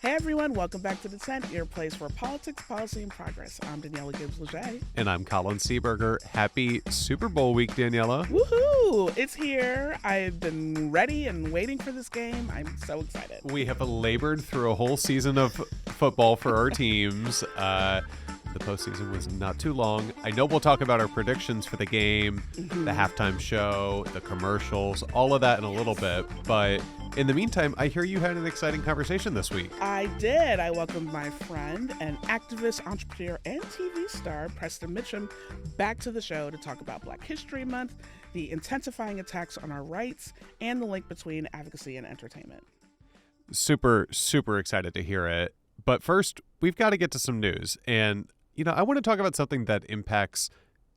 Hey everyone, welcome back to The Tent, your place for politics, policy, and progress. I'm Daniella Gibbs-Leger. And I'm Colin Seaberger. Happy Super Bowl week, Daniella. Woohoo! It's here. I've been ready and waiting for this game. I'm so excited. We have labored through a whole season of football for our teams. The postseason was not too long. I know we'll talk about our predictions for the game, the halftime show, the commercials, all of that in a little bit. But in the meantime, I hear you had an exciting conversation this week. I did. I welcomed my friend and activist, entrepreneur, and TV star, Preston Mitchum, back to the show to talk about Black History Month, the intensifying attacks on our rights, and the link between advocacy and entertainment. Super, super excited to hear it. But first, we've got to get to some news. And I want to talk about something that impacts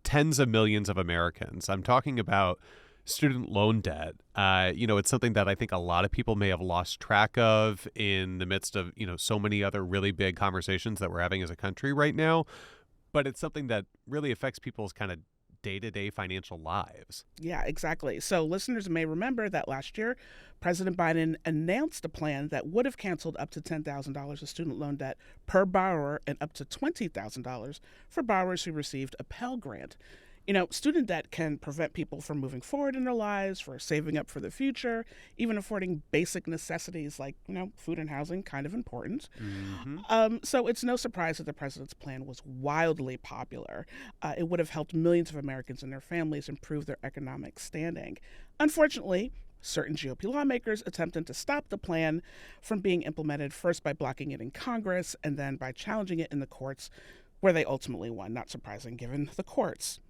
tens of millions of Americans. I'm talking about student loan debt. It's something that I think a lot of people may have lost track of in the midst of, so many other really big conversations that we're having as a country right now. But it's something that really affects people's kind of day-to-day financial lives. Yeah, exactly. So listeners may remember that last year, President Biden announced a plan that would have canceled up to $10,000 of student loan debt per borrower and up to $20,000 for borrowers who received a Pell Grant. Student debt can prevent people from moving forward in their lives, for saving up for the future, even affording basic necessities like, food and housing, kind of important. So it's no surprise that the president's plan was wildly popular. It would have helped millions of Americans and their families improve their economic standing. Unfortunately, certain GOP lawmakers attempted to stop the plan from being implemented, first by blocking it in Congress and then by challenging it in the courts, where they ultimately won. Not surprising given the courts.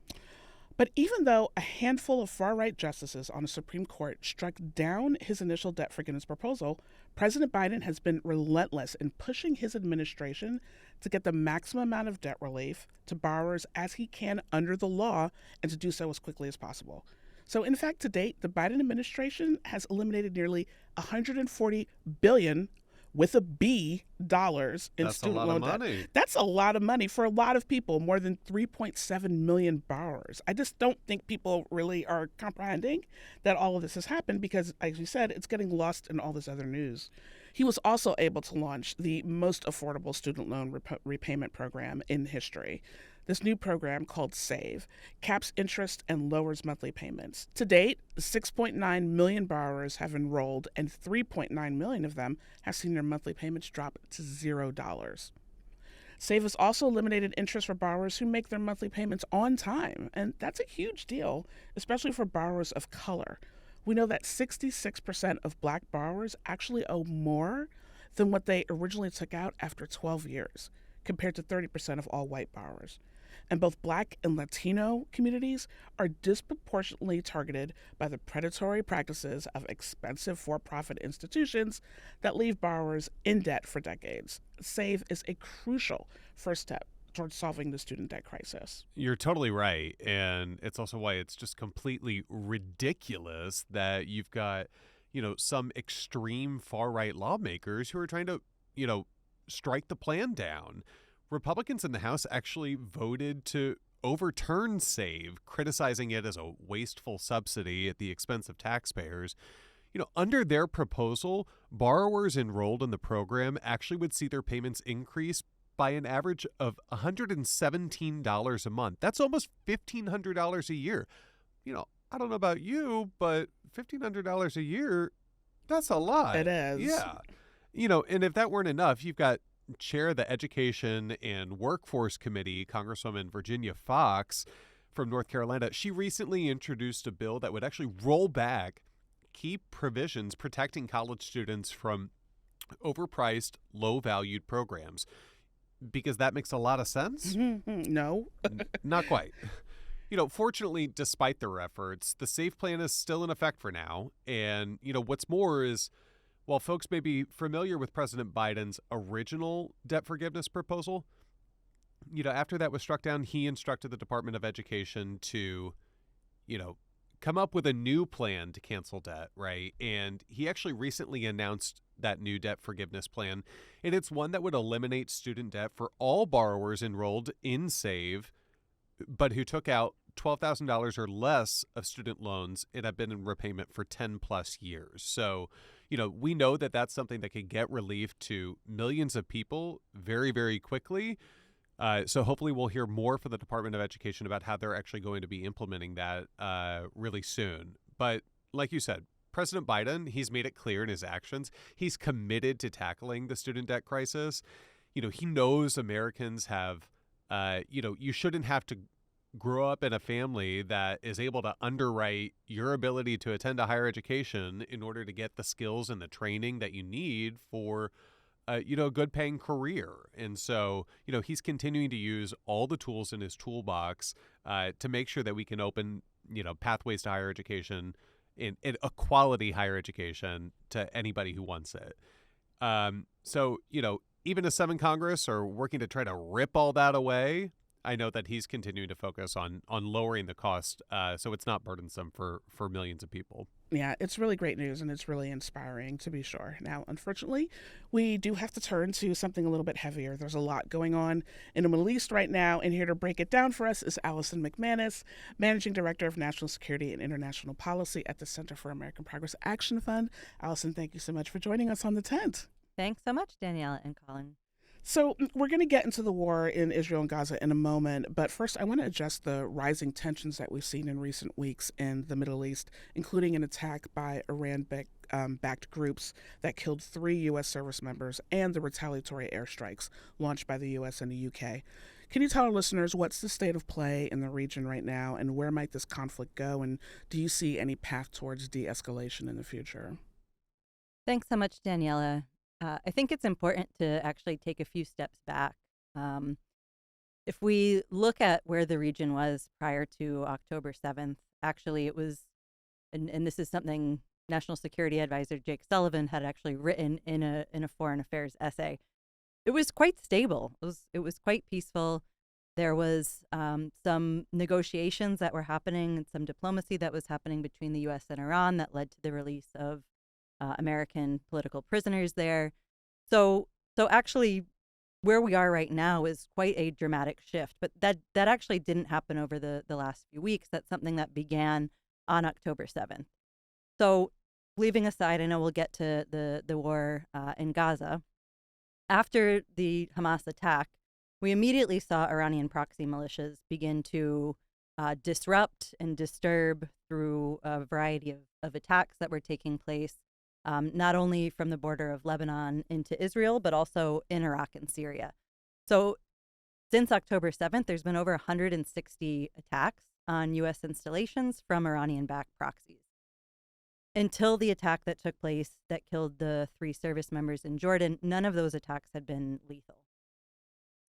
But even though a handful of far-right justices on the Supreme Court struck down his initial debt forgiveness proposal, President Biden has been relentless in pushing his administration to get the maximum amount of debt relief to borrowers as he can under the law, and to do so as quickly as possible. So in fact, to date, the Biden administration has eliminated nearly $140 billion with a B dollars in student loan debt. That's a lot of money for a lot of people, more than 3.7 million borrowers. I just don't think people really are comprehending that all of this has happened because, as you said, it's getting lost in all this other news. He was also able to launch the most affordable student loan repayment program in history. This new program, called SAVE, caps interest and lowers monthly payments. To date, 6.9 million borrowers have enrolled, and 3.9 million of them have seen their monthly payments drop to $0. SAVE has also eliminated interest for borrowers who make their monthly payments on time, and that's a huge deal, especially for borrowers of color. We know that 66% of Black borrowers actually owe more than what they originally took out after 12 years, compared to 30% of all white borrowers. And both Black and Latino communities are disproportionately targeted by the predatory practices of expensive for-profit institutions that leave borrowers in debt for decades. SAVE is a crucial first step towards solving the student debt crisis. You're totally right. And it's also why it's just completely ridiculous that you've got, some extreme far-right lawmakers who are trying to, strike the plan down. Republicans in the House actually voted to overturn SAVE, criticizing it as a wasteful subsidy at the expense of taxpayers. Under their proposal, borrowers enrolled in the program actually would see their payments increase by an average of $117 a month. That's almost $1,500 a year. I don't know about you, but $1,500 a year, that's a lot. It is. Yeah. And if that weren't enough, you've got Chair of the Education and Workforce Committee, Congresswoman Virginia Foxx from North Carolina. She recently introduced a bill that would actually roll back key provisions protecting college students from overpriced, low-valued programs. Because that makes a lot of sense? No. Not quite. Fortunately, despite their efforts, the SAFE plan is still in effect for now. And, what's more is, while folks may be familiar with President Biden's original debt forgiveness proposal, after that was struck down, he instructed the Department of Education to, come up with a new plan to cancel debt, right? And he actually recently announced that new debt forgiveness plan, and it's one that would eliminate student debt for all borrowers enrolled in SAVE, but who took out $12,000 or less of student loans and have been in repayment for 10 plus years. So, we know that that's something that can get relief to millions of people very, very quickly. So hopefully we'll hear more from the Department of Education about how they're actually going to be implementing that really soon. But like you said, President Biden, he's made it clear in his actions, he's committed to tackling the student debt crisis. He knows Americans have, you shouldn't have to grow up in a family that is able to underwrite your ability to attend a higher education in order to get the skills and the training that you need for a good paying career. And so, he's continuing to use all the tools in his toolbox to make sure that we can open, pathways to higher education in a quality higher education to anybody who wants it. So, even as some in Congress are working to try to rip all that away, I know that he's continuing to focus on lowering the cost so it's not burdensome for millions of people. Yeah, it's really great news and it's really inspiring, to be sure. Now, unfortunately, we do have to turn to something a little bit heavier. There's a lot going on in the Middle East right now, and here to break it down for us is Allison McManus, Managing Director of National Security and International Policy at the Center for American Progress Action Fund. Allison, thank you so much for joining us on The Tent. Thanks so much, Daniella and Colin. So we're going to get into the war in Israel and Gaza in a moment, but first I want to address the rising tensions that we've seen in recent weeks in the Middle East, including an attack by Iran-backed groups that killed 3 U.S. service members and the retaliatory airstrikes launched by the U.S. and the U.K. Can you tell our listeners what's the state of play in the region right now, and where might this conflict go, and do you see any path towards de-escalation in the future? Thanks so much, Daniella. I think it's important to actually take a few steps back. If we look at where the region was prior to October 7th, actually it was, and this is something National Security Advisor Jake Sullivan had actually written in a foreign affairs essay. It was quite stable. It was quite peaceful. There was some negotiations that were happening and some diplomacy that was happening between the U.S. and Iran that led to the release of American political prisoners there. So actually, where we are right now is quite a dramatic shift. But that actually didn't happen over the last few weeks. That's something that began on October 7th. So leaving aside, I know we'll get to the war in Gaza. After the Hamas attack, we immediately saw Iranian proxy militias begin to disrupt and disturb through a variety of attacks that were taking place, not only from the border of Lebanon into Israel, but also in Iraq and Syria. So since October 7th, there's been over 160 attacks on U.S. installations from Iranian-backed proxies. Until the attack that took place that killed the 3 service members in Jordan, none of those attacks had been lethal.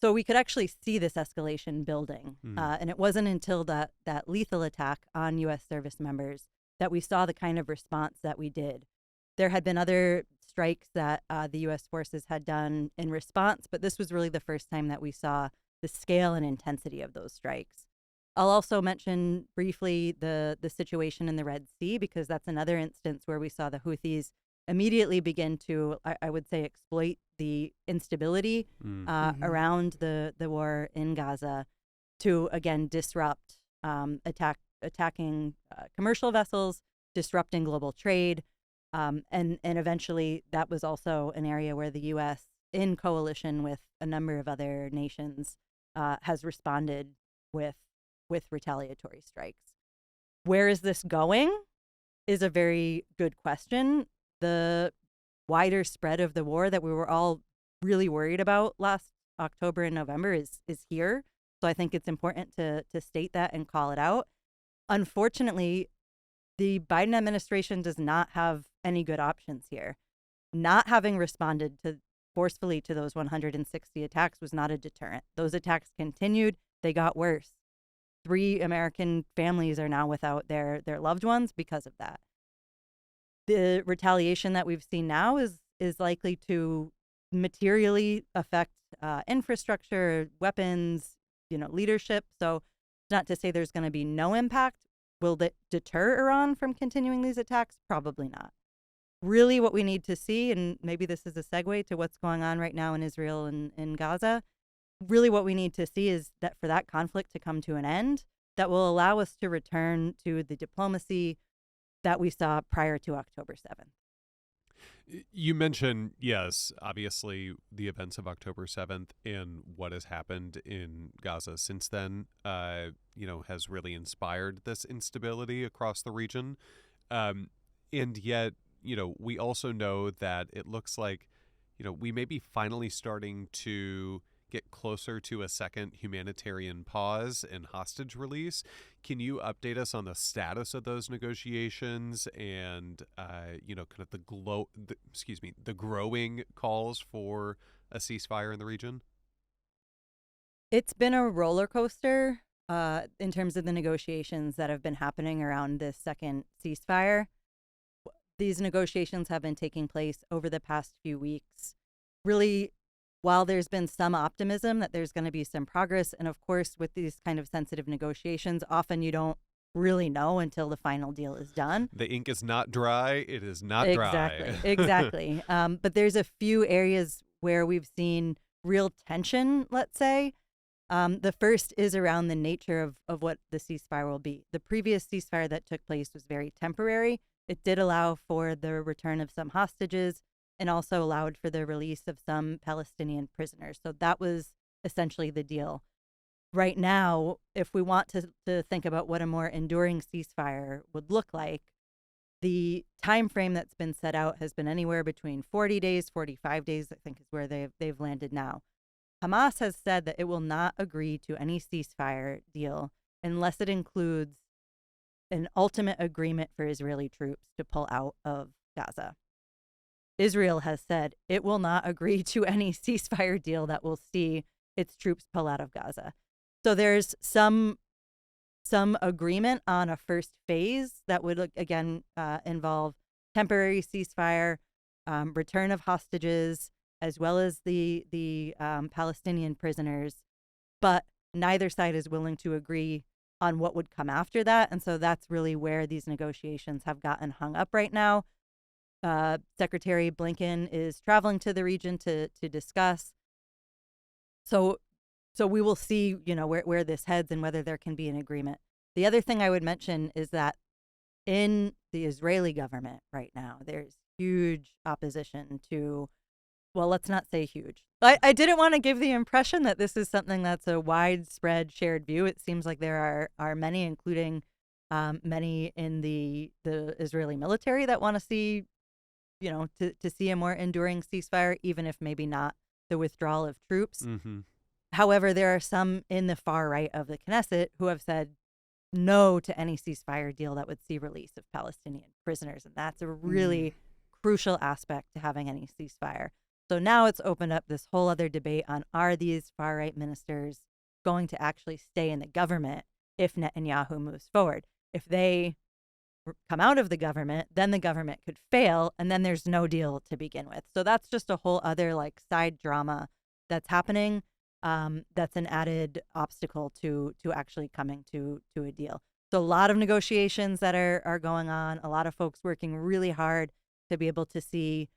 So we could actually see this escalation building. And it wasn't until that lethal attack on U.S. service members that we saw the kind of response that we did. There had been other strikes that the U.S. forces had done in response, but this was really the first time that we saw the scale and intensity of those strikes. I'll also mention briefly the situation in the Red Sea, because that's another instance where we saw the Houthis immediately begin to, I would say, exploit the instability around the war in Gaza to, again, disrupt, attacking commercial vessels, disrupting global trade. And eventually that was also an area where the U.S., in coalition with a number of other nations, has responded with retaliatory strikes. Where is this going is a very good question. The wider spread of the war that we were all really worried about last October and November is here. So I think it's important to state that and call it out. Unfortunately, the Biden administration does not have any good options here. Not having responded forcefully to those 160 attacks was not a deterrent. Those attacks continued. They got worse. 3 American families are now without their loved ones because of that. The retaliation that we've seen now is likely to materially affect infrastructure, weapons, leadership. So not to say there's going to be no impact. Will that deter Iran from continuing these attacks? Probably not. Really what we need to see, and maybe this is a segue to what's going on right now in Israel and in Gaza, really what we need to see is that for that conflict to come to an end, that will allow us to return to the diplomacy that we saw prior to October 7th. You mentioned, yes, obviously the events of October 7th and what has happened in Gaza since then, has really inspired this instability across the region. And yet, we also know that it looks like, we may be finally starting to get closer to a second humanitarian pause and hostage release. Can you update us on the status of those negotiations and, kind of the growing calls for a ceasefire in the region? It's been a roller coaster in terms of the negotiations that have been happening around this second ceasefire. These negotiations have been taking place over the past few weeks. Really, while there's been some optimism that there's going to be some progress, and of course, with these kind of sensitive negotiations, often you don't really know until the final deal is done. The ink is not dry. It is not Exactly, dry. exactly. But there's a few areas where we've seen real tension, let's say. The first is around the nature of what the ceasefire will be. The previous ceasefire that took place was very temporary. It did allow for the return of some hostages and also allowed for the release of some Palestinian prisoners. So that was essentially the deal. Right now, if we want to think about what a more enduring ceasefire would look like, the time frame that's been set out has been anywhere between 40 days, 45 days, I think is where they've landed now. Hamas has said that it will not agree to any ceasefire deal unless it includes an ultimate agreement for Israeli troops to pull out of Gaza. Israel has said it will not agree to any ceasefire deal that will see its troops pull out of Gaza. So there's some agreement on a first phase that would, again, involve temporary ceasefire, return of hostages, as well as the Palestinian prisoners. But neither side is willing to agree on what would come after that. And so that's really where these negotiations have gotten hung up right now. Secretary Blinken is traveling to the region to discuss. So we will see, where this heads and whether there can be an agreement. The other thing I would mention is that in the Israeli government right now, there's huge opposition to, well, let's not say huge. I didn't want to give the impression that this is something that's a widespread shared view. It seems like there are many, including many in the Israeli military, that want to see, to see a more enduring ceasefire, even if maybe not the withdrawal of troops. Mm-hmm. However, there are some in the far right of the Knesset who have said no to any ceasefire deal that would see release of Palestinian prisoners. And that's a really crucial aspect to having any ceasefire. So now it's opened up this whole other debate on, are these far right ministers going to actually stay in the government if Netanyahu moves forward? If they come out of the government, then the government could fail, and then there's no deal to begin with. So that's just a whole other side drama that's happening. That's an added obstacle to actually coming to a deal. So a lot of negotiations that are going on, a lot of folks working really hard to be able to see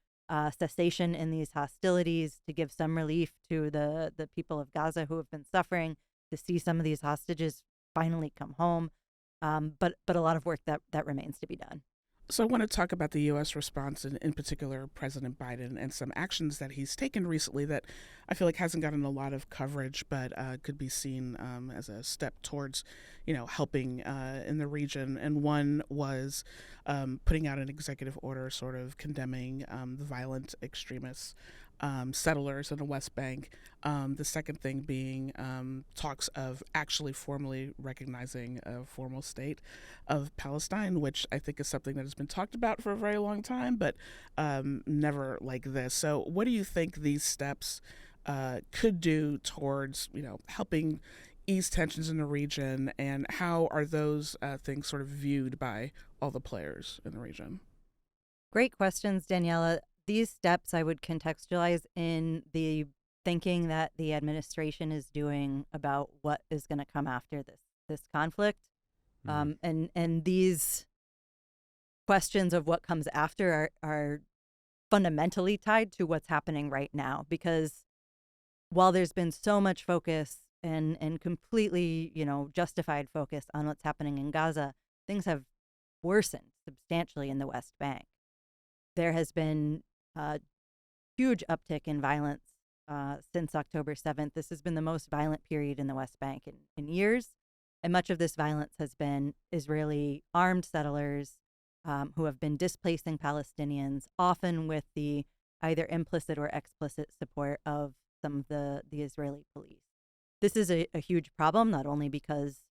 cessation in these hostilities, to give some relief to the people of Gaza who have been suffering, to see some of these hostages finally come home. But a lot of work that remains to be done. So I want to talk about the U.S. response, and in particular President Biden, and some actions that he's taken recently that I feel like hasn't gotten a lot of coverage, but could be seen as a step towards, helping in the region. And one was putting out an executive order sort of condemning the violent extremists, settlers in the West Bank. The second thing being talks of actually formally recognizing a formal state of Palestine, which I think is something that has been talked about for a very long time, but never like this. So what do you think these steps could do towards, helping ease tensions in the region, and how are those things sort of viewed by all the players in the region? Great questions, Daniela. These steps I would contextualize in the thinking that the administration is doing about what is going to come after this conflict. And these questions of what comes after are fundamentally tied to what's happening right now, because while there's been so much focus and completely, justified focus on what's happening in Gaza, things have worsened substantially in the West Bank. There has been a huge uptick in violence since October 7th. This has been the most violent period in the West Bank in years. And much of this violence has been Israeli armed settlers who have been displacing Palestinians, often with the either implicit or explicit support of some of the Israeli police. This is a huge problem, not only because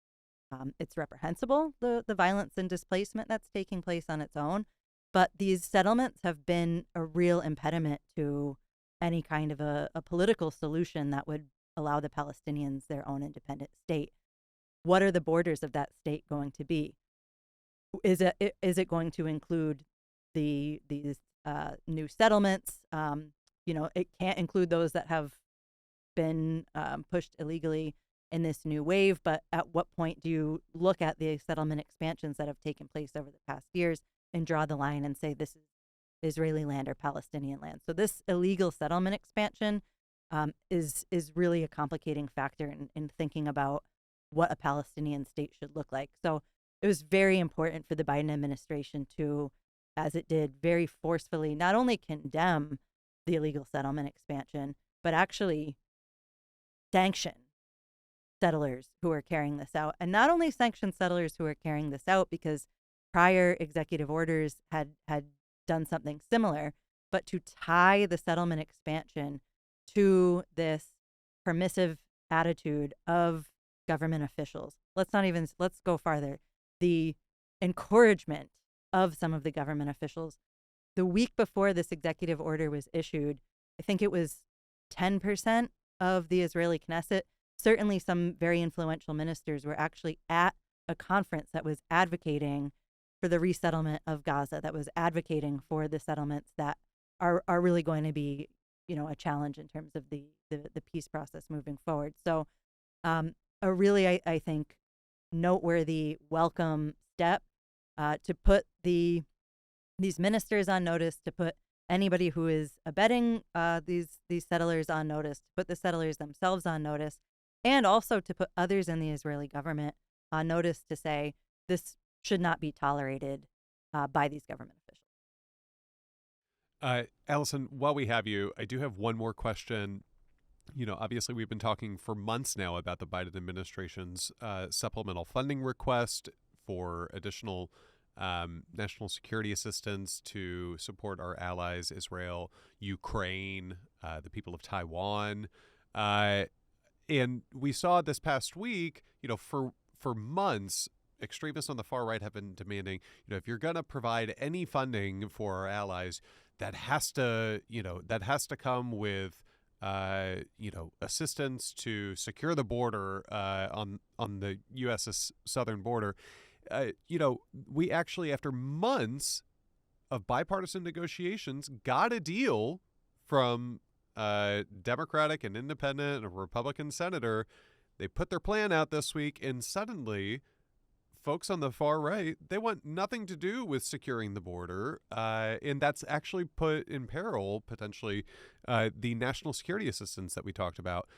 it's reprehensible, the violence and displacement that's taking place on its own, but these settlements have been a real impediment to any kind of a political solution that would allow the Palestinians their own independent state. What are the borders of that state going to be? Is it going to include these new settlements? It can't include those that have been pushed illegally in this new wave, but at what point do you look at the settlement expansions that have taken place over the past years and draw the line and say this is Israeli land or Palestinian land? So this illegal settlement expansion is really a complicating factor in thinking about what a Palestinian state should look like. So it was very important for the Biden administration to, as it did, very forcefully not only condemn the illegal settlement expansion, but actually sanction settlers who are carrying this out. And not only sanction settlers who are carrying this out because prior executive orders had done something similar, but to tie the settlement expansion to this permissive attitude of government officials. Let's go farther. The encouragement of some of the government officials. The week before this executive order was issued, I think it was 10% of the Israeli Knesset, certainly some very influential ministers, were actually at a conference that was advocating for the resettlement of Gaza, that was advocating for the settlements that are really going to be, a challenge in terms of the peace process moving forward. So a really, I think, noteworthy, welcome step to put these ministers on notice, to put anybody who is abetting these settlers on notice, to put the settlers themselves on notice, and also to put others in the Israeli government on notice to say this should not be tolerated by these government officials. Allison, while we have you, I do have one more question. Obviously we've been talking for months now about the Biden administration's supplemental funding request for additional national security assistance to support our allies, Israel, Ukraine, the people of Taiwan. And we saw this past week, for months, extremists on the far right have been demanding, if you're going to provide any funding for our allies, that has to come with assistance to secure the border on the U.S.'s southern border. We actually, after months of bipartisan negotiations, got a deal from Democratic and Independent and Republican senator. They put their plan out this week, and suddenly folks on the far right, they want nothing to do with securing the border, and that's actually put in peril, potentially, the national security assistance that we talked about.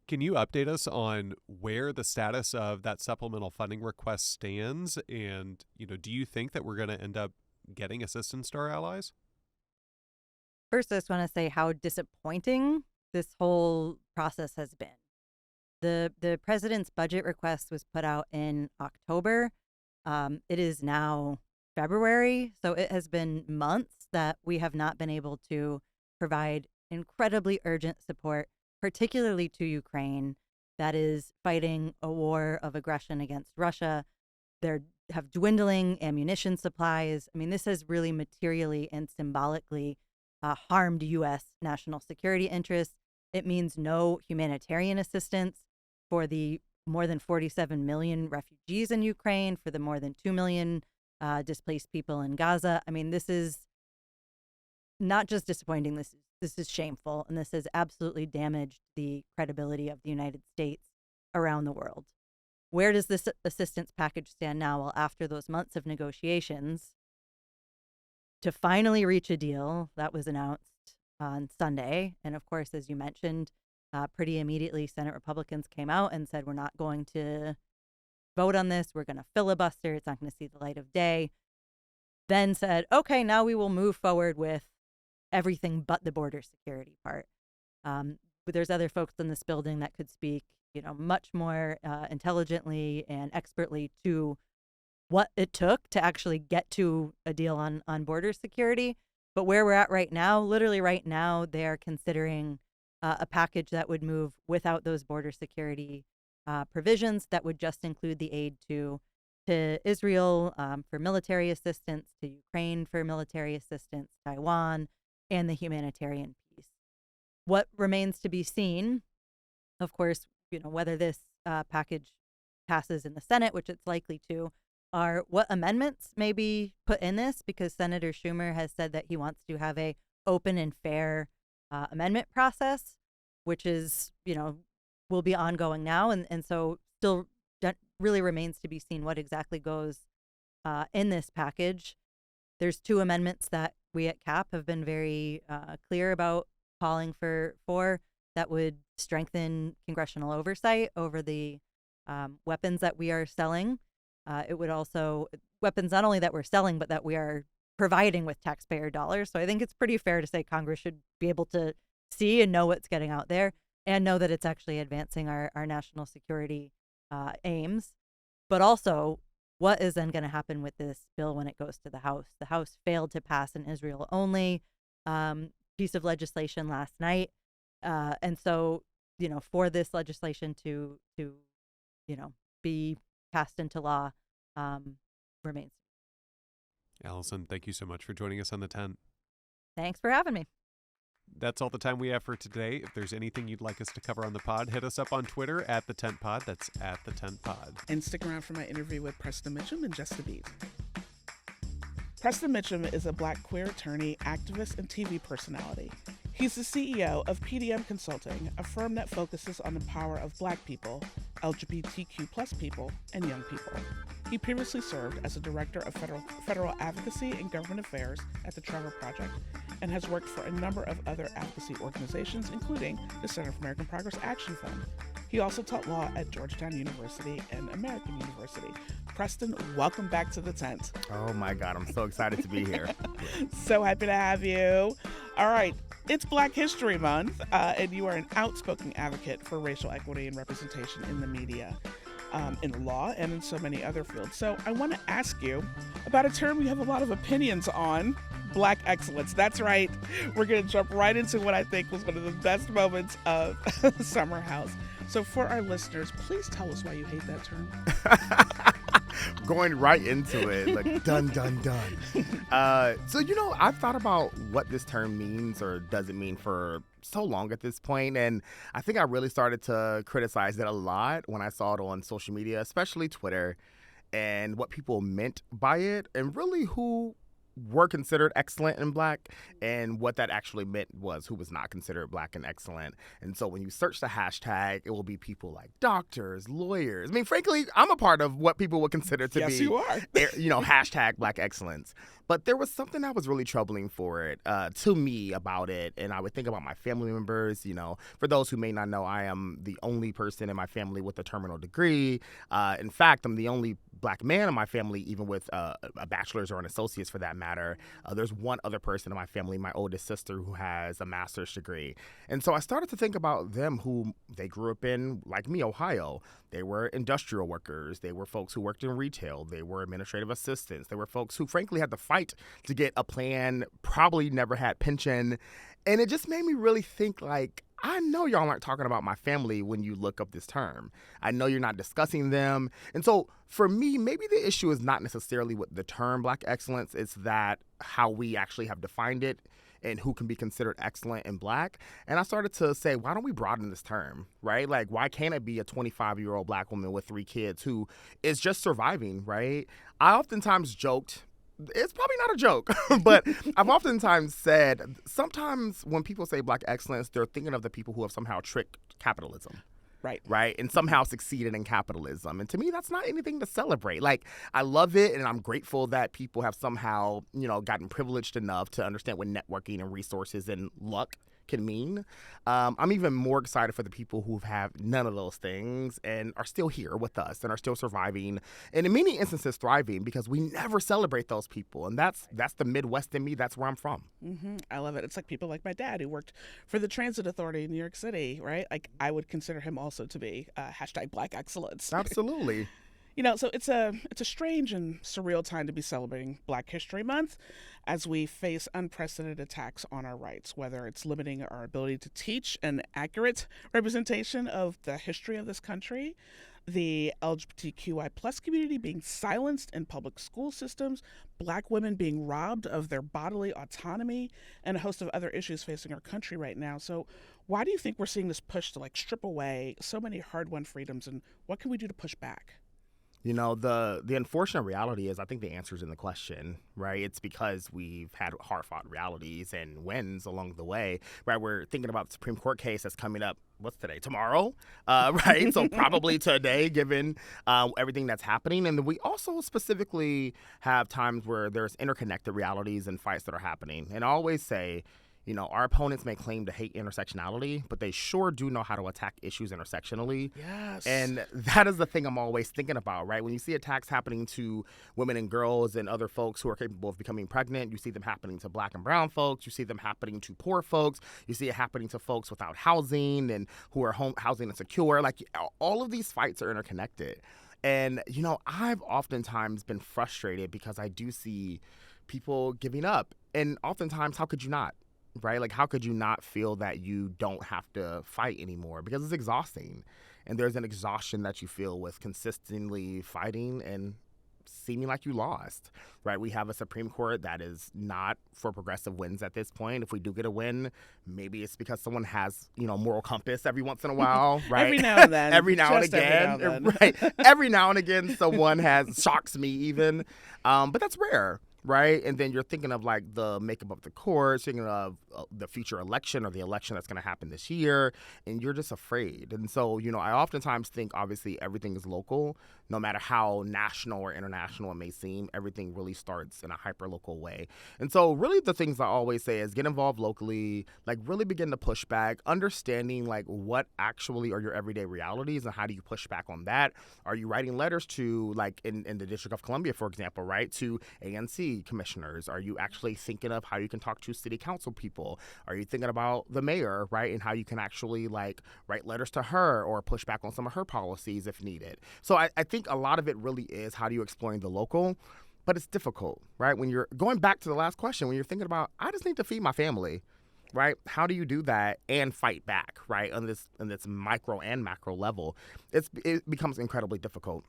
Can you update us on where the status of that supplemental funding request stands? And, do you think that we're going to end up getting assistance to our allies? First, I just want to say how disappointing this whole process has been. The president's budget request was put out in October. It is now February, so it has been months that we have not been able to provide incredibly urgent support, particularly to Ukraine, that is fighting a war of aggression against Russia. They have dwindling ammunition supplies. I mean, this has really materially and symbolically harmed U.S. national security interests. It means no humanitarian assistance for the more than 47 million refugees in Ukraine, for the more than 2 million displaced people in Gaza. I mean, this is not just disappointing. This is shameful, and this has absolutely damaged the credibility of the United States around the world. Where does this assistance package stand now? Well, after those months of negotiations, to finally reach a deal that was announced on Sunday, and of course, as you mentioned, Pretty immediately, Senate Republicans came out and said, we're not going to vote on this. We're going to filibuster. It's not going to see the light of day. Then said, okay, now we will move forward with everything but the border security part. But there's other folks in this building that could speak, much more intelligently and expertly to what it took to actually get to a deal on border security. But where we're at right now, literally right now, they are considering a package that would move without those border security provisions that would just include the aid to Israel for military assistance, to Ukraine for military assistance, Taiwan, and the humanitarian piece. What remains to be seen, of course, whether this package passes in the Senate, which it's likely to, are what amendments may be put in this, because Senator Schumer has said that he wants to have a open and fair amendment process, which is, will be ongoing now. And so still really remains to be seen what exactly goes in this package. There's 2 amendments that we at CAP have been very clear about calling for that would strengthen congressional oversight over the weapons that we are selling. It would also, weapons not only that we're selling, but that we are providing with taxpayer dollars. So I think it's pretty fair to say Congress should be able to see and know what's getting out there and know that it's actually advancing our national security aims. But also, what is then going to happen with this bill when it goes to the House? The House failed to pass an Israel-only piece of legislation last night. And so, for this legislation to be passed into law remains. Allison, thank you so much for joining us on The Tent. Thanks for having me. That's all the time we have for today. If there's anything you'd like us to cover on the pod, hit us up on Twitter at The Tent Pod. That's at The Tent Pod. And stick around for my interview with Preston Mitchum in just a beat. Preston Mitchum is a Black queer attorney, activist, and TV personality. He's the CEO of PDM Consulting, a firm that focuses on the power of Black people, LGBTQ plus people, and young people. He previously served as a director of federal advocacy and government affairs at the Trevor Project and has worked for a number of other advocacy organizations, including the Center for American Progress Action Fund. He also taught law at Georgetown University and American University. Preston, welcome back to The Tent. Oh my God, I'm so excited to be here. So happy to have you. All right, it's Black History Month, and you are an outspoken advocate for racial equity and representation in the media, in law, and in so many other fields. So I want to ask you about a term you have a lot of opinions on, Black excellence. That's right. We're going to jump right into what I think was one of the best moments of Summer House. So for our listeners, please tell us why you hate that term. Going right into it, like dun, dun, dun. So, I've thought about what this term means or doesn't mean for so long at this point, and I think I really started to criticize it a lot when I saw it on social media, especially Twitter, and what people meant by it, and really who were considered excellent and Black, and what that actually meant was who was not considered Black and excellent. And so when you search the hashtag, it will be people like doctors, lawyers. I mean, frankly, I'm a part of what people would consider to Yes, be, you are. hashtag Black excellence. But there was something that was really troubling for it, to me, about it. And I would think about my family members. For those who may not know, I am the only person in my family with a terminal degree. In fact, I'm the only Black man in my family, even with a bachelor's or an associate's for that matter. There's one other person in my family, my oldest sister, who has a master's degree. And so I started to think about them who they grew up in, like me, Ohio. They were industrial workers. They were folks who worked in retail. They were administrative assistants. They were folks who, frankly, had to fight to get a plan, probably never had pension. And it just made me really think, I know y'all aren't talking about my family when you look up this term. I know you're not discussing them. And so for me, maybe the issue is not necessarily with the term Black excellence. It's that how we actually have defined it and who can be considered excellent and Black. And I started to say, why don't we broaden this term, right? Why can't it be a 25-year-old Black woman with 3 kids who is just surviving, right? I oftentimes joked, it's probably not a joke, but I've oftentimes said sometimes when people say Black excellence, they're thinking of the people who have somehow tricked capitalism. Right. And somehow succeeded in capitalism. And to me, that's not anything to celebrate. I love it, and I'm grateful that people have somehow, gotten privileged enough to understand what networking and resources and luck can mean. I'm even more excited for the people who have none of those things and are still here with us and are still surviving and in many instances thriving, because we never celebrate those people. And that's the Midwest in me. That's where I'm from. I love it. It's like people like my dad who worked for the Transit Authority in New York City, right? Like I would consider him also to be hashtag Black excellence. Absolutely. So it's a strange and surreal time to be celebrating Black History Month as we face unprecedented attacks on our rights, whether it's limiting our ability to teach an accurate representation of the history of this country, the LGBTQI plus community being silenced in public school systems, Black women being robbed of their bodily autonomy, and a host of other issues facing our country right now. So why do you think we're seeing this push to strip away so many hard-won freedoms, and what can we do to push back? The unfortunate reality is, I think the answer is in the question, right? It's because we've had hard-fought realities and wins along the way, right? We're thinking about the Supreme Court case that's coming up, what's today? Tomorrow, right? So probably today, given everything that's happening. And then we also specifically have times where there's interconnected realities and fights that are happening. And I always say, our opponents may claim to hate intersectionality, but they sure do know how to attack issues intersectionally. Yes. And that is the thing I'm always thinking about, right? When you see attacks happening to women and girls and other folks who are capable of becoming pregnant, you see them happening to Black and brown folks, you see them happening to poor folks, you see it happening to folks without housing and who are housing insecure. Like, all of these fights are interconnected. And, I've oftentimes been frustrated because I do see people giving up. And oftentimes, how could you not? Right? Like, how could you not feel that you don't have to fight anymore? Because it's exhausting. And there's an exhaustion that you feel with consistently fighting and seeming like you lost, right? We have a Supreme Court that is not for progressive wins at this point. If we do get a win, maybe it's because someone has, moral compass every once in a while, right? Every now and then. Every now and again. Right. Every now and again, someone shocks me even. But that's rare. Right. And then you're thinking of the makeup of the courts, thinking of the future election or the election that's going to happen this year. And you're just afraid. And so, I oftentimes think, obviously, everything is local, no matter how national or international it may seem. Everything really starts in a hyper local way. And so really the things I always say is get involved locally, really begin to push back, understanding what actually are your everyday realities and how do you push back on that? Are you writing letters to in the District of Columbia, for example, right, to ANC commissioners? Are you actually thinking of how you can talk to city council people? Are you thinking about the mayor, right, and how you can actually write letters to her or push back on some of her policies if needed? So I think a lot of it really is how do you explore the local, but it's difficult, right? When you're going back to the last question, when you're thinking about, I just need to feed my family, right? How do you do that and fight back, right, on this micro and macro level? It becomes incredibly difficult.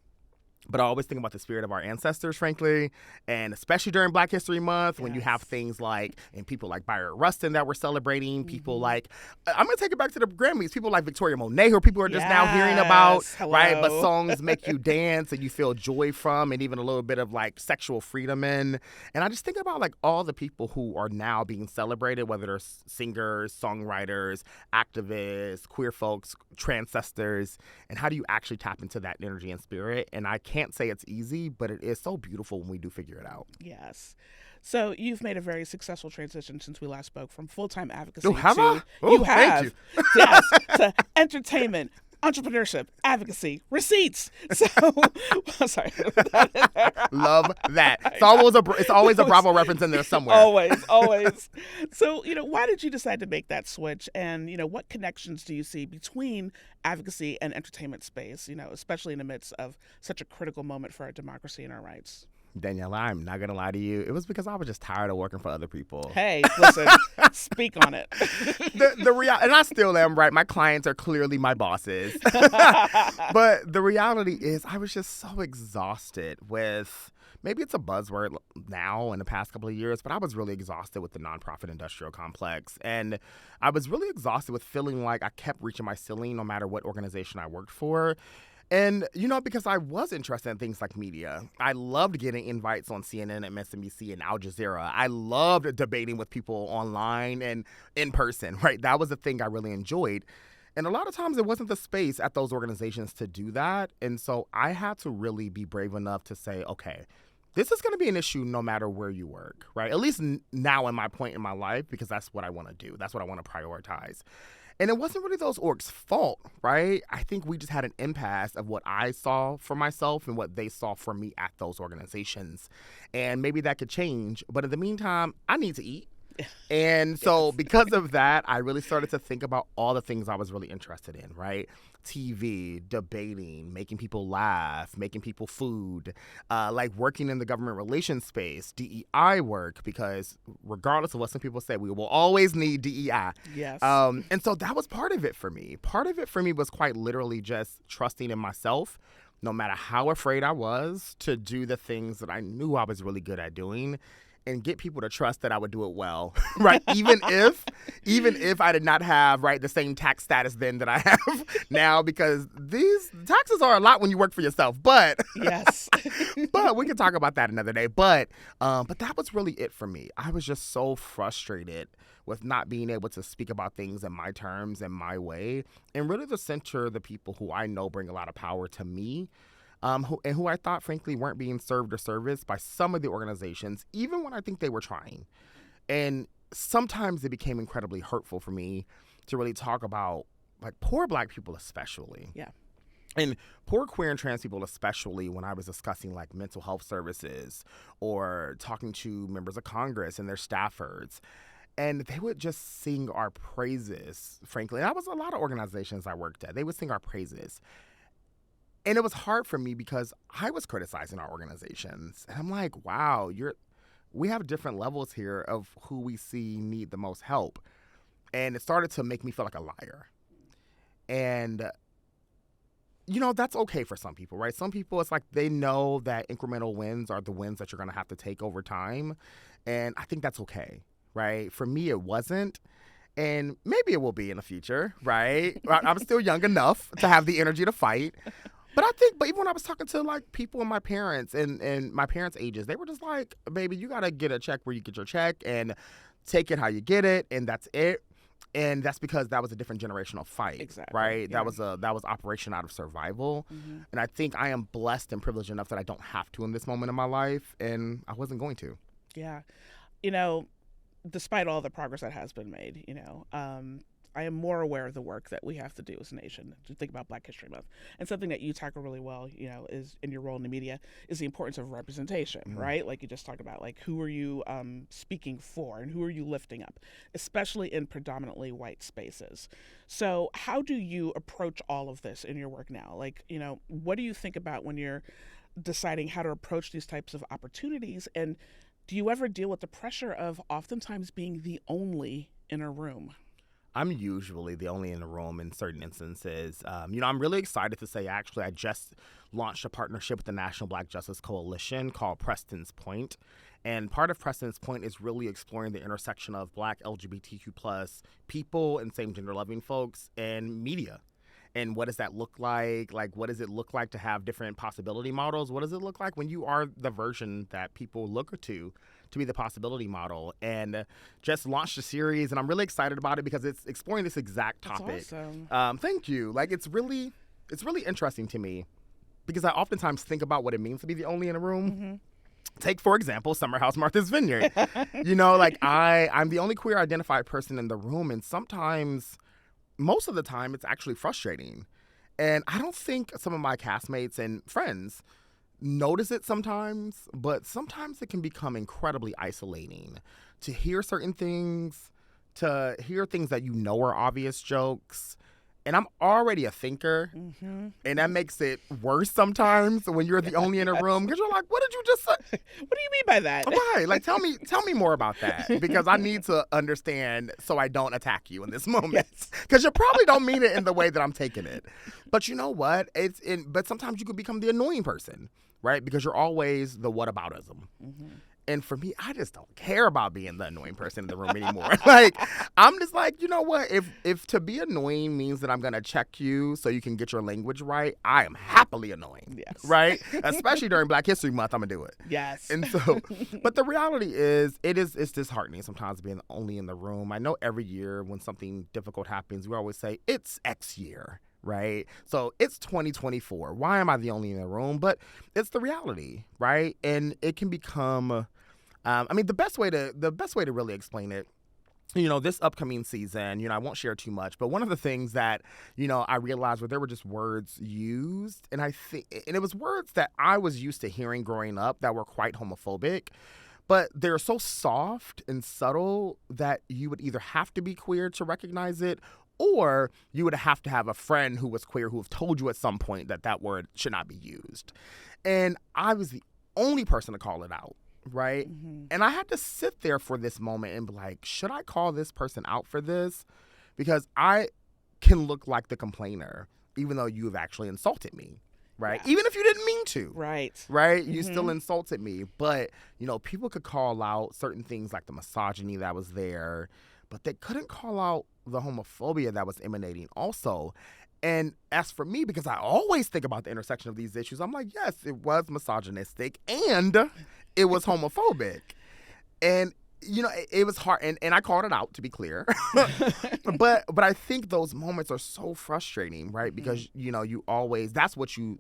But I always think about the spirit of our ancestors, frankly, and especially during Black History Month, when you have things and people like Byron Rustin that we're celebrating, people I'm going to take it back to the Grammys, people like Victoria Monet, who people are just now hearing about, right? But songs make you dance and you feel joy from, and even a little bit of sexual freedom in. And I just think about all the people who are now being celebrated, whether they're singers, songwriters, activists, queer folks, transcestors, and how do you actually tap into that energy and spirit? And I can't say it's easy, but it is so beautiful when we do figure it out. Yes. So you've made a very successful transition since we last spoke from full-time advocacy you have thank you. Yes, to entertainment, entrepreneurship, advocacy, receipts. So, sorry. Love that. It's always a Bravo reference in there somewhere. Always. So, why did you decide to make that switch? And, what connections do you see between advocacy and entertainment space, especially in the midst of such a critical moment for our democracy and our rights? Daniella, I'm not going to lie to you. It was because I was just tired of working for other people. Hey, listen, speak on it. And I still am, right? My clients are clearly my bosses. But the reality is I was just so exhausted with, maybe it's a buzzword now in the past couple of years, but I was really exhausted with the nonprofit industrial complex. And I was really exhausted with feeling like I kept reaching my ceiling no matter what organization I worked for. And, because I was interested in things like media. I loved getting invites on CNN and MSNBC and Al Jazeera. I loved debating with people online and in person, right? That was the thing I really enjoyed. And a lot of times it wasn't the space at those organizations to do that. And so I had to really be brave enough to say, okay, this is going to be an issue no matter where you work, right? At least now in my point in my life, because that's what I want to do. That's what I want to prioritize. And it wasn't really those orgs' fault, right? I think we just had an impasse of what I saw for myself and what they saw for me at those organizations. And maybe that could change. But in the meantime, I need to eat. And so because of that, I really started to think about all the things I was really interested in, right? TV, debating, making people laugh, making people food, like working in the government relations space, DEI work, because regardless of what some people say, we will always need DEI. Yes. And so that was part of it for me. Part of it for me was quite literally just trusting in myself, no matter how afraid I was, to do the things that I knew I was really good at doing and get people to trust that I would do it well, right? Even if I did not have, right, the same tax status then that I have now, because these taxes are a lot when you work for yourself. But yes, but we can talk about that another day. But that was really it for me. I was just so frustrated with not being able to speak about things in my terms and my way, and really to center the people who I know bring a lot of power to me. Who I thought, frankly, weren't being served or serviced by some of the organizations, even when I think they were trying. And sometimes it became incredibly hurtful for me to really talk about, like, poor Black people especially. Yeah. And poor queer and trans people especially, when I was discussing, like, mental health services or talking to members of Congress and their staffers. And they would just sing our praises, frankly. And that was a lot of organizations I worked at. They would sing our praises. And it was hard for me because I was criticizing our organizations. And I'm like, wow, we have different levels here of who we see need the most help. And it started to make me feel like a liar. And, that's okay for some people, right? Some people, it's like they know that incremental wins are the wins that you're going to have to take over time. And I think that's okay, right? For me, it wasn't. And maybe it will be in the future, right? I'm still young enough to have the energy to fight. But even when I was talking to, like, people and my parents and my parents' ages, they were just like, baby, you got to get a check where you get your check and take it how you get it, and that's it. And that's because that was a different generational fight, exactly, right? Yeah. That was operation out of survival. Mm-hmm. And I think I am blessed and privileged enough that I don't have to in this moment in my life, and I wasn't going to. Yeah. Despite all the progress that has been made, I am more aware of the work that we have to do as a nation to think about Black History Month. And something that you tackle really well, is in your role in the media, is the importance of representation, mm-hmm. right? Like you just talked about, like, who are you speaking for and who are you lifting up, especially in predominantly white spaces. So how do you approach all of this in your work now? Like, what do you think about when you're deciding how to approach these types of opportunities? And do you ever deal with the pressure of oftentimes being the only in a room? I'm usually the only in the room in certain instances. I'm really excited to say, actually, I just launched a partnership with the National Black Justice Coalition called Preston's Point. And part of Preston's Point is really exploring the intersection of Black LGBTQ+ people and same-gender loving folks and media. And what does that look like? Like, what does it look like to have different possibility models? What does it look like when you are the version that people look to be the possibility model? And just launched a series, and I'm really excited about it because it's exploring this exact topic. That's awesome. Thank you. Like, it's really interesting to me because I oftentimes think about what it means to be the only in a room. Mm-hmm. Take, for example, Summer House Martha's Vineyard. I'm the only queer identified person in the room, and sometimes, most of the time, it's actually frustrating. And I don't think some of my castmates and friends notice it sometimes, but sometimes it can become incredibly isolating to hear certain things, to hear things that are obvious jokes. And I'm already a thinker, mm-hmm. and that makes it worse sometimes when you're the only in a room, because you're like, what did you just say? What do you mean by that? Right. Like, tell me more about that, because I need to understand so I don't attack you in this moment. Because you probably don't mean it in the way that I'm taking it. But you know what? But sometimes you could become the annoying person, right? Because you're always the whataboutism. Mm-hmm. And for me, I just don't care about being the annoying person in the room anymore. Like, I'm just like, you know what? If to be annoying means that I'm going to check you so you can get your language right, I am happily annoying. Yes. Right? Especially during Black History Month, I'm going to do it. Yes. And so, but the reality is, it's disheartening sometimes being only in the room. I know every year when something difficult happens, we always say, it's X year. right? So it's 2024. Why am I the only in the room? But it's the reality, right? And it can become, the best way to really explain it, this upcoming season, I won't share too much, but one of the things that, I realized where there were just words used, and it was words that I was used to hearing growing up that were quite homophobic, but they're so soft and subtle that you would either have to be queer to recognize it, or you would have to have a friend who was queer who have told you at some point that word should not be used. And I was the only person to call it out. Right? Mm-hmm. And I had to sit there for this moment and be like, should I call this person out for this? Because I can look like the complainer, even though you've actually insulted me. Right? Yeah. Even if you didn't mean to. Right. Right? You Mm-hmm. still insulted me. But, people could call out certain things like the misogyny that was there, but they couldn't call out the homophobia that was emanating also. And as for me, because I always think about the intersection of these issues, I'm like, yes, it was misogynistic and it was homophobic. And, it was hard. And I called it out, to be clear. but I think those moments are so frustrating, right? Because, you always, that's what you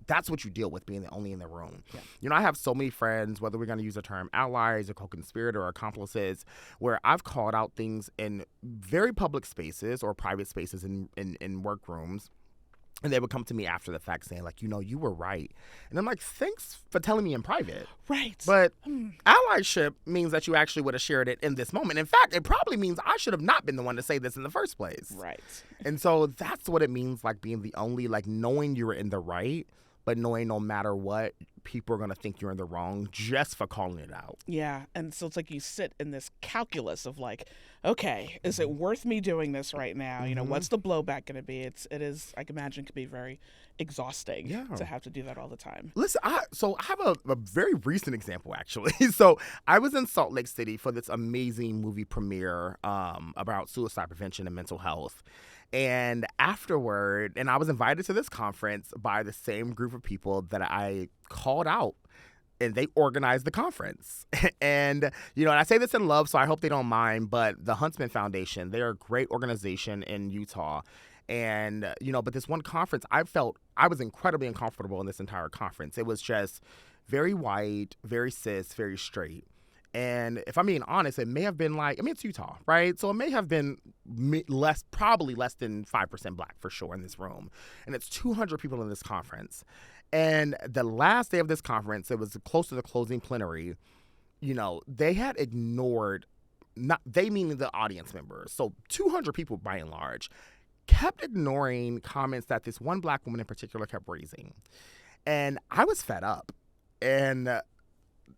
deal with being the only in the room. Yeah. I have so many friends, whether we're going to use the term allies or co-conspirator or accomplices, where I've called out things in very public spaces or private spaces in workrooms. And they would come to me after the fact saying, like, you were right. And I'm like, thanks for telling me in private. Right. But allyship means that you actually would have shared it in this moment. In fact, it probably means I should have not been the one to say this in the first place. Right. And so that's what it means, like, being the only, like, knowing you were in the right, but knowing no matter what, people are going to think you're in the wrong just for calling it out. Yeah. And so it's like you sit in this calculus of like, okay, is it worth me doing this right now? Mm-hmm. What's the blowback going to be? It is, I can imagine, can be very exhausting to have to do that all the time. Listen, I have a very recent example, actually. So I was in Salt Lake City for this amazing movie premiere about suicide prevention and mental health. And afterward, and I was invited to this conference by the same group of people that I called out, and they organized the conference. And, and I say this in love, so I hope they don't mind, but the Huntsman Foundation, they're a great organization in Utah. And, but this one conference, I felt I was incredibly uncomfortable in this entire conference. It was just very white, very cis, very straight. And if I'm being honest, it may have been it's Utah, right? So it may have been probably less than 5% black for sure in this room. And it's 200 people in this conference. And the last day of this conference, it was close to the closing plenary, they had ignored, they meaning the audience members, so 200 people by and large, kept ignoring comments that this one black woman in particular kept raising. And I was fed up. And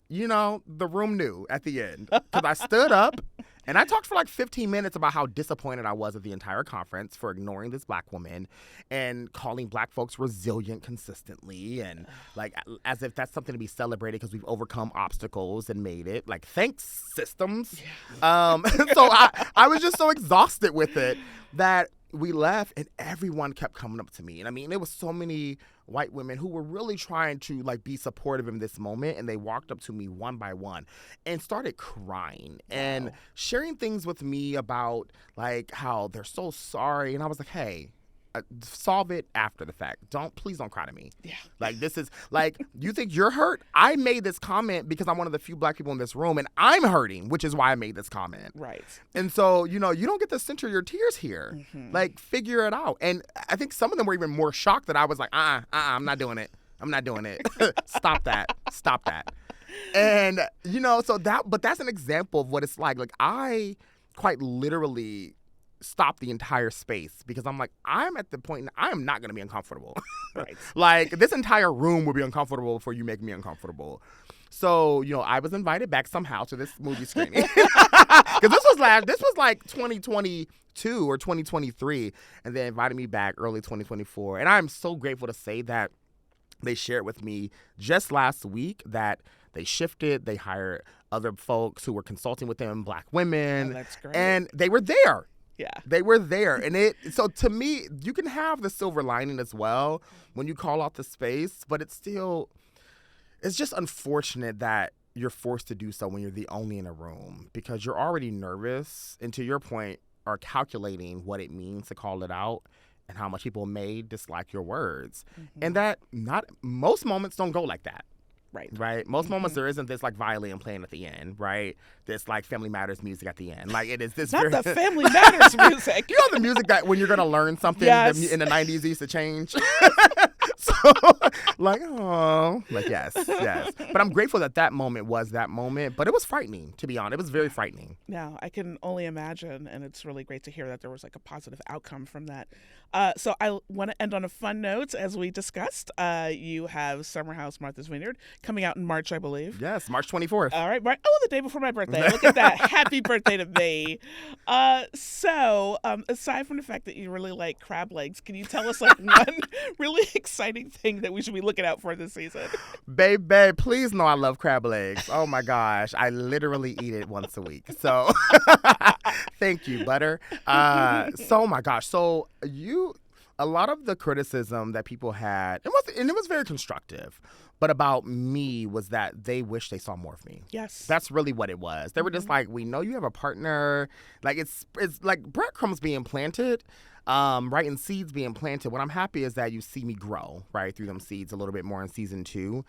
the room knew at the end, because I stood up and I talked for like 15 minutes about how disappointed I was at the entire conference for ignoring this black woman and calling black folks resilient consistently, and like as if that's something to be celebrated because we've overcome obstacles and made it. Like, thanks, systems. Yeah. So I was just so exhausted with it that we left and everyone kept coming up to me. And there was so many white women who were really trying to like be supportive in this moment, and they walked up to me one by one and started crying and sharing things with me about like how they're so sorry. And I was like, hey, solve it after the fact. Please don't cry to me. Yeah. Like, this is like, you think you're hurt? I made this comment because I'm one of the few black people in this room and I'm hurting, which is why I made this comment. Right. And so, you don't get to center your tears here. Mm-hmm. Like, figure it out. And I think some of them were even more shocked that I was like, I'm not doing it. I'm not doing it. Stop that. And, but that's an example of what it's like. Like, I quite literally stop the entire space because I'm like, I'm at the point I am not going to be uncomfortable. Right. Like, this entire room will be uncomfortable before you make me uncomfortable. So, I was invited back somehow to this movie screening because this was like 2022 or 2023, and they invited me back early 2024. And I'm so grateful to say that they shared with me just last week that they shifted, they hired other folks who were consulting with them, black women. Oh, that's great. And they were there. Yeah. They were there. And so to me, you can have the silver lining as well when you call out the space, but it's just unfortunate that you're forced to do so when you're the only in a room because you're already nervous and, to your point, are calculating what it means to call it out. and how much people may dislike your words. Mm-hmm. And that not most moments don't go like that. Right. Most moments there isn't this like violin playing at the end, right? This like Family Matters music at the end. Like it is this Not the Family Matters music. You know the music that when you're gonna learn something Yes. in the 90s used to change. So like, oh, like yes. But I'm grateful that moment was that moment. But it was frightening, to be honest. It was very frightening. No, I can only imagine, and it's really great to hear that there was like a positive outcome from that. So I want to end on a fun note, as we discussed. You have Summer House Martha's Vineyard coming out in March, I believe. Yes, March 24th. All right, the day before my birthday. Look at that. Happy birthday to me. So aside from the fact that you really like crab legs, can you tell us like one really exciting thing that we should be looking out for this season? Babe, please know I love crab legs. Oh my gosh, I literally eat it once a week. So thank you, butter. So my gosh, so a lot of the criticism that people had, it was very constructive, but about me was that they wish they saw more of me. Yes. That's really what it was. They were just like, we know you have a partner. Like it's like breadcrumbs being planted, right, and seeds being planted. What I'm happy is that you see me grow, right, through them seeds a little bit more in season 2.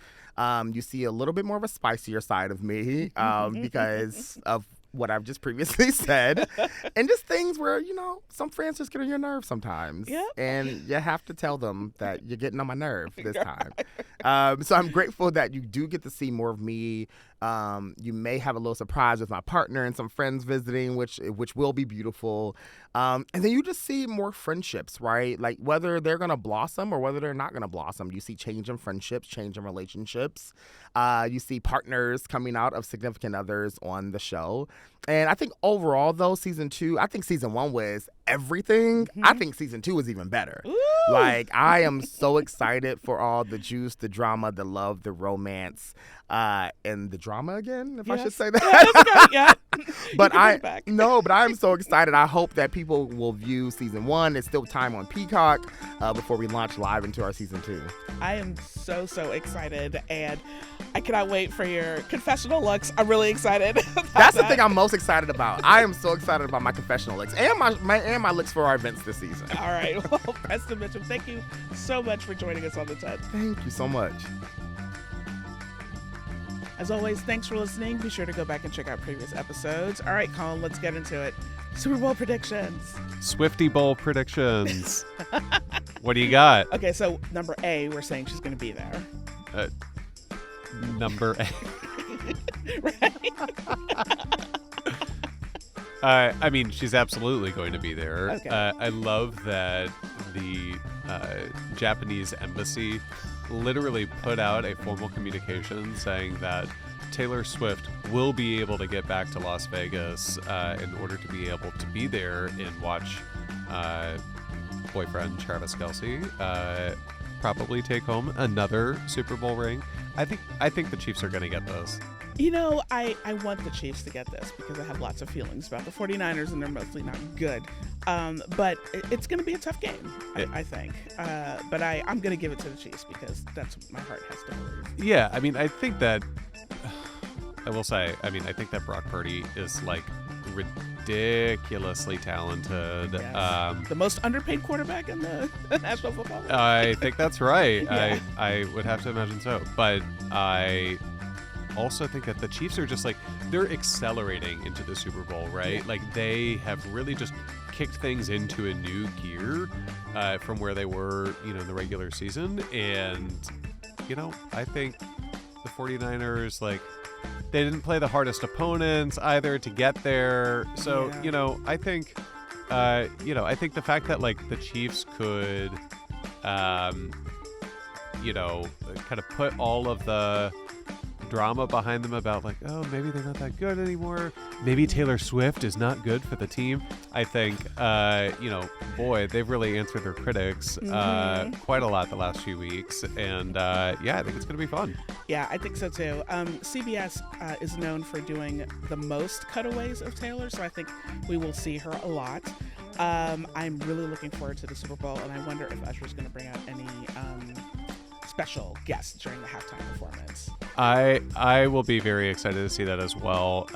You see a little bit more of a spicier side of me because of what I've just previously said, and just things where, some friends just get on your nerves sometimes. Yeah. And you have to tell them that you're getting on my nerve this time. So I'm grateful that you do get to see more of me. You may have a little surprise with my partner and some friends visiting, which will be beautiful. And then you just see more friendships, right? Like whether they're going to blossom or whether they're not going to blossom. You see change in friendships, change in relationships. You see partners coming out of significant others on the show. And I think overall, though, season 2, I think season 1 was everything. Mm-hmm. I think season 2 is even better. Ooh. Like, I am so excited for all the juice, the drama, the love, the romance, and the drama again, if I should say that. Yeah, that's okay. But but I'm so excited. I hope that people will view season 1. It's still time on Peacock before we launch live into our season 2. I am so excited, and I cannot wait for your confessional looks. I'm really excited. That's the thing I'm most excited about. I am so excited about my confessional looks and my looks for our events this season. All right. Well, Preston Mitchum, thank you so much for joining us on The Touch. Thank you so much. As always, thanks for listening. Be sure to go back and check out previous episodes. All right, Colin, let's get into it. Super Bowl predictions. Swifty Bowl predictions. What do you got? Okay, so number A, we're saying she's going to be there. Number A. Right. I mean, she's absolutely going to be there. Okay. I love that the Japanese embassy literally put out a formal communication saying that Taylor Swift will be able to get back to Las Vegas in order to be able to be there and watch boyfriend Travis Kelce probably take home another Super Bowl ring. I think the Chiefs are going to get this. I want the Chiefs to get this because I have lots of feelings about the 49ers, and they're mostly not good. But it's going to be a tough game, I think. But I'm going to give it to the Chiefs because that's what my heart has to believe. Yeah, I mean, I think that Brock Purdy is like ridiculously talented. Yes. The most underpaid quarterback in the National Football League. I think that's right. Yeah. I would have to imagine so. But I also think that the Chiefs are just like, they're accelerating into the Super Bowl, right? Yeah. Like they have really just kicked things into a new gear from where they were, in the regular season. And, I think the 49ers, like, they didn't play the hardest opponents either to get there. So, Yeah. I think the fact that like the Chiefs could, kind of put all of the drama behind them about like, oh, maybe they're not that good anymore. Maybe Taylor Swift is not good for the team. I think, they've really answered their critics quite a lot the last few weeks. And I think it's going to be fun. Yeah, I think so too. CBS is known for doing the most cutaways of Taylor, so I think we will see her a lot. I'm really looking forward to the Super Bowl, and I wonder if Usher's going to bring out any special guest during the halftime performance. I will be very excited to see that as well.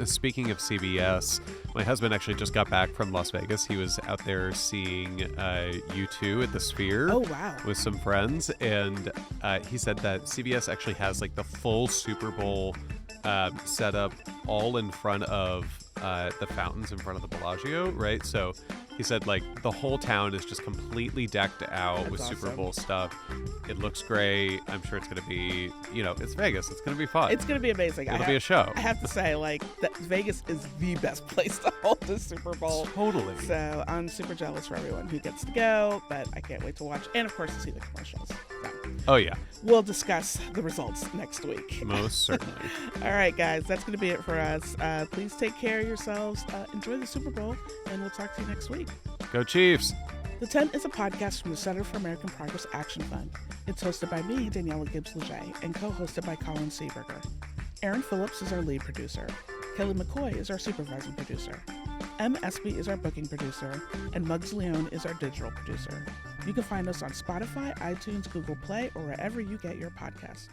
Speaking of CBS, my husband actually just got back from Las Vegas. He was out there seeing U2 at the Sphere. Oh, wow. With some friends, and he said that CBS actually has like the full Super Bowl set up all in front of the fountains in front of the Bellagio, right? So he said like the whole town is just completely decked out That's with awesome. Super Bowl stuff. It looks great. I'm sure it's going to be, it's Vegas. It's going to be fun. It's going to be amazing. It'll be a show. I have to say, like, that Vegas is the best place to hold the Super Bowl. Totally. So I'm super jealous for everyone who gets to go, but I can't wait to watch. And, of course, to see the commercials. So Oh, yeah. we'll discuss the results next week. Most certainly. All right, guys, that's going to be it for us. Please take care of yourselves. Enjoy the Super Bowl, and we'll talk to you next week. Go Chiefs. The 10 is a podcast from the Center for American Progress Action Fund. It's hosted by me, Daniella Gibbs-Leger, and co-hosted by Colin Seeberger. Aaron Phillips is our lead producer. Kelly McCoy is our supervising producer. M. Espy is our booking producer, and Muggs Leone is our digital producer. You can find us on Spotify, iTunes, Google Play, or wherever you get your podcasts.